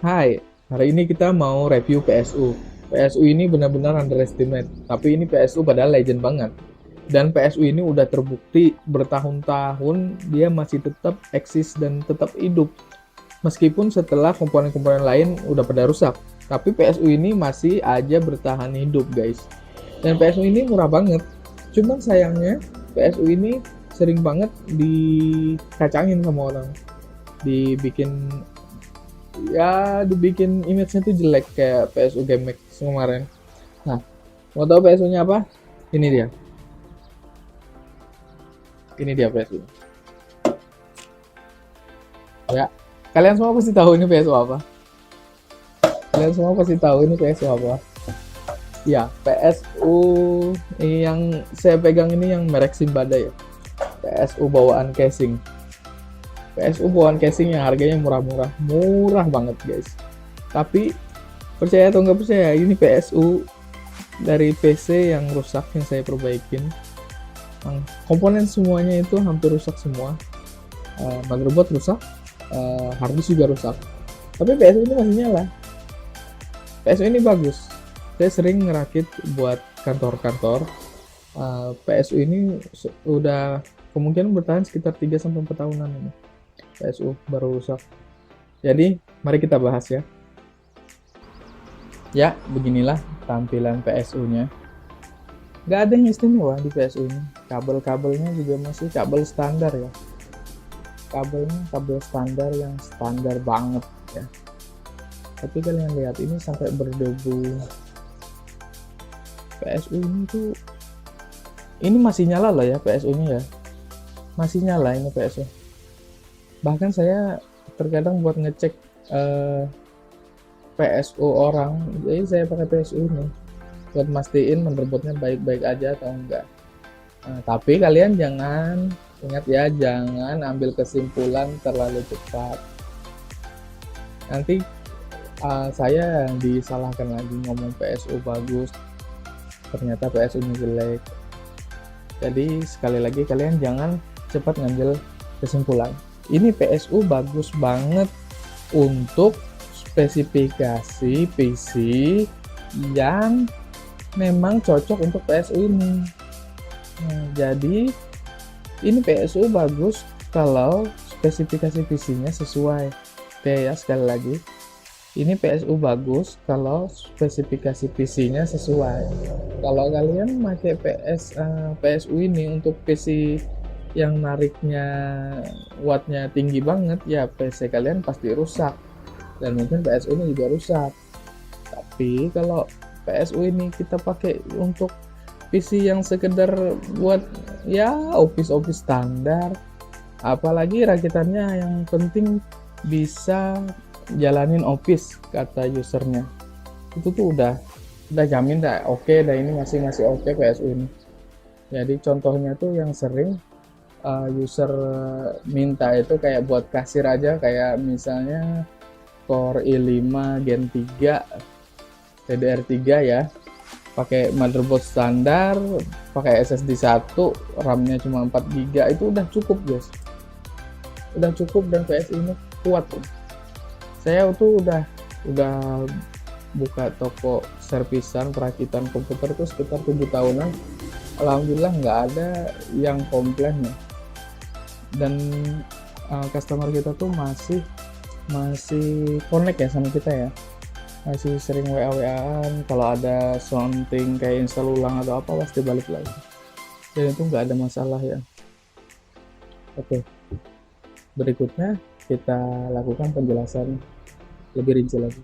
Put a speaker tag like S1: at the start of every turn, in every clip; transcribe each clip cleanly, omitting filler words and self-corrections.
S1: Hai, hari ini kita mau review PSU. PSU ini benar-benar underestimate, tapi ini PSU padahal legend banget. Dan PSU ini udah terbukti bertahun-tahun dia masih tetap eksis dan tetap hidup. Meskipun setelah komponen-komponen lain udah pada rusak, tapi PSU ini masih aja bertahan hidup, guys. Dan PSU ini murah banget. Cuman sayangnya PSU ini sering banget dikacangin sama orang. Dibikin dibikin image-nya tuh jelek kayak PSU Game Max kemarin. Nah, mau tahu PSU-nya apa? Ini dia. Ini dia PSU. Ya. Kalian semua pasti tahu ini PSU apa? Kalian semua pasti tahu ini PSU apa? Ya, PSU yang saya pegang ini yang merek Simbada ya. PSU bawaan casing. PSU bawaan casing yang harganya murah-murah. Murah banget, guys. Tapi percaya atau nggak percaya, ini PSU dari PC yang rusak yang saya perbaikin. Komponen semuanya itu hampir rusak semua. Motherboard rusak, hard disk juga rusak. Tapi PSU ini masih nyala. PSU ini bagus. Saya sering ngerakit buat kantor-kantor. PSU ini udah kemungkinan bertahan sekitar 3-4 tahunan ini. PSU baru rusak. Jadi, mari kita bahas ya. Ya, beginilah tampilan PSU-nya. Nggak ada yang istimewa di PSU ini. Kabel-kabelnya juga masih kabel standar ya. Kabelnya kabel standar yang standar banget ya. Tapi kalian lihat ini sampai berdebu. PSU ini tuh, ini masih nyala loh ya PSU-nya ya. Masih nyala ini PSU. Bahkan saya terkadang buat ngecek PSU orang, jadi saya pakai PSU ini buat mastiin motherboardnya baik-baik aja atau enggak. Nah, tapi kalian jangan, ingat ya, jangan ambil kesimpulan terlalu cepat. Nanti saya yang disalahkan lagi ngomong PSU bagus, ternyata PSU-nya jelek. Jadi sekali lagi kalian jangan cepat ngambil kesimpulan. Ini PSU bagus banget untuk spesifikasi PC yang memang cocok untuk PSU ini. Nah, jadi ini PSU bagus kalau spesifikasi PC-nya sesuai. Oke ya, sekali lagi. Ini PSU bagus kalau spesifikasi PC-nya sesuai. Kalau kalian pakai PSU ini untuk PC yang nariknya wattnya tinggi banget, ya PC kalian pasti rusak. Dan mungkin PSU ini juga rusak. Tapi kalau PSU ini kita pakai untuk PC yang sekedar buat ya office standar, apalagi rakitannya yang penting bisa jalanin office kata usernya, itu tuh udah jamin dah oke dah, ini masih oke PSU ini. Jadi contohnya tuh yang sering user minta itu kayak buat kasir aja, kayak misalnya Core i5 Gen 3 DDR3 ya, pakai motherboard standar, pakai SSD 1, RAM-nya cuma 4 GB, itu udah cukup guys, udah cukup. Dan PS ini kuat tuh. Saya tuh udah buka toko servisan perakitan komputer tuh sekitar 7 tahunan, alhamdulillah nggak ada yang komplain ya. Dan customer kita tuh masih connect ya sama kita ya, masih sering WA-WA-an, kalau ada something kayak install ulang atau apa pasti balik lagi, dan itu nggak ada masalah ya. Oke, berikutnya kita lakukan penjelasan lebih rinci lagi.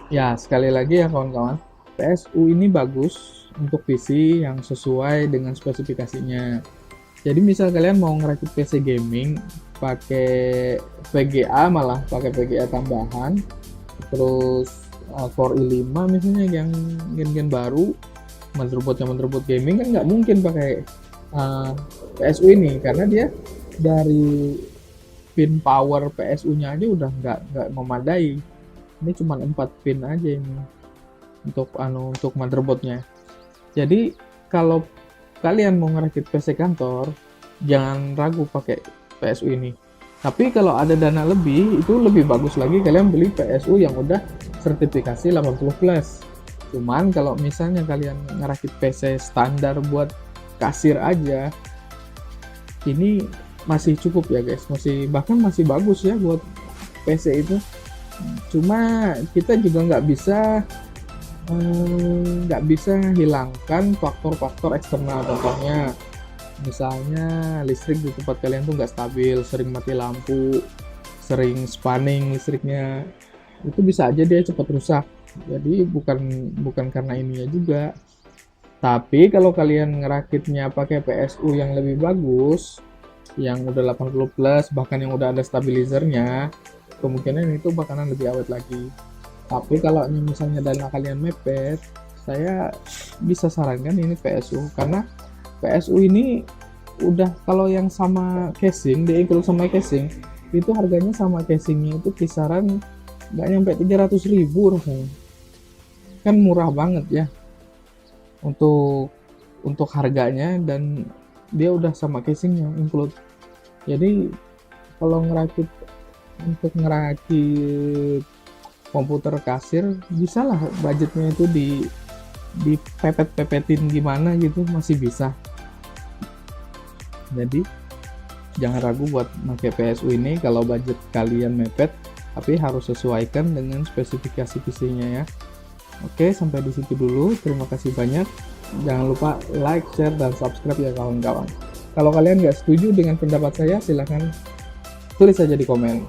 S1: Ya, sekali lagi ya kawan-kawan, PSU ini bagus untuk PC yang sesuai dengan spesifikasinya. Jadi misal kalian mau ngerakit PC gaming pakai VGA, malah pakai VGA tambahan, terus Core i5 misalnya yang gen baru, motherboard gaming, kan nggak mungkin pakai PSU ini, karena dia dari pin power PSU-nya aja udah nggak memadai. Ini cuma 4 pin aja ini untuk motherboardnya. Jadi kalau kalian mau ngerakit PC kantor, jangan ragu pakai PSU ini. Tapi kalau ada dana lebih, itu lebih bagus lagi kalian beli PSU yang udah sertifikasi 80 plus. Cuman kalau misalnya kalian ngerakit PC standar buat kasir aja, ini masih cukup ya guys, bahkan masih bagus ya buat PC itu. Cuma kita juga nggak bisa hilangkan faktor-faktor eksternal. Contohnya misalnya listrik di tempat kalian tuh nggak stabil, sering mati lampu, sering spanning listriknya, itu bisa aja dia cepat rusak. Jadi bukan karena ininya juga. Tapi kalau kalian ngerakitnya pakai PSU yang lebih bagus, yang udah 80 plus, bahkan yang udah ada stabilizernya, kemungkinan itu bakalan lebih awet lagi. Tapi kalau misalnya dana kalian mepet, saya bisa sarankan ini PSU, karena PSU ini udah, kalau yang sama casing, dia include sama casing, itu harganya sama casingnya itu kisaran nggak nyampe 300.000 rasanya. Kan murah banget ya untuk harganya, dan dia udah sama casingnya include. Jadi kalau untuk ngerakit komputer kasir, bisa lah budgetnya itu dipepet-pepetin gimana gitu, masih bisa. Jadi jangan ragu buat pakai PSU ini kalau budget kalian mepet, tapi harus sesuaikan dengan spesifikasi PC-nya ya. Oke, sampai di situ dulu. Terima kasih banyak. Jangan lupa like, share, dan subscribe ya kawan-kawan. Kalau kalian nggak setuju dengan pendapat saya, silahkan tulis saja di komen.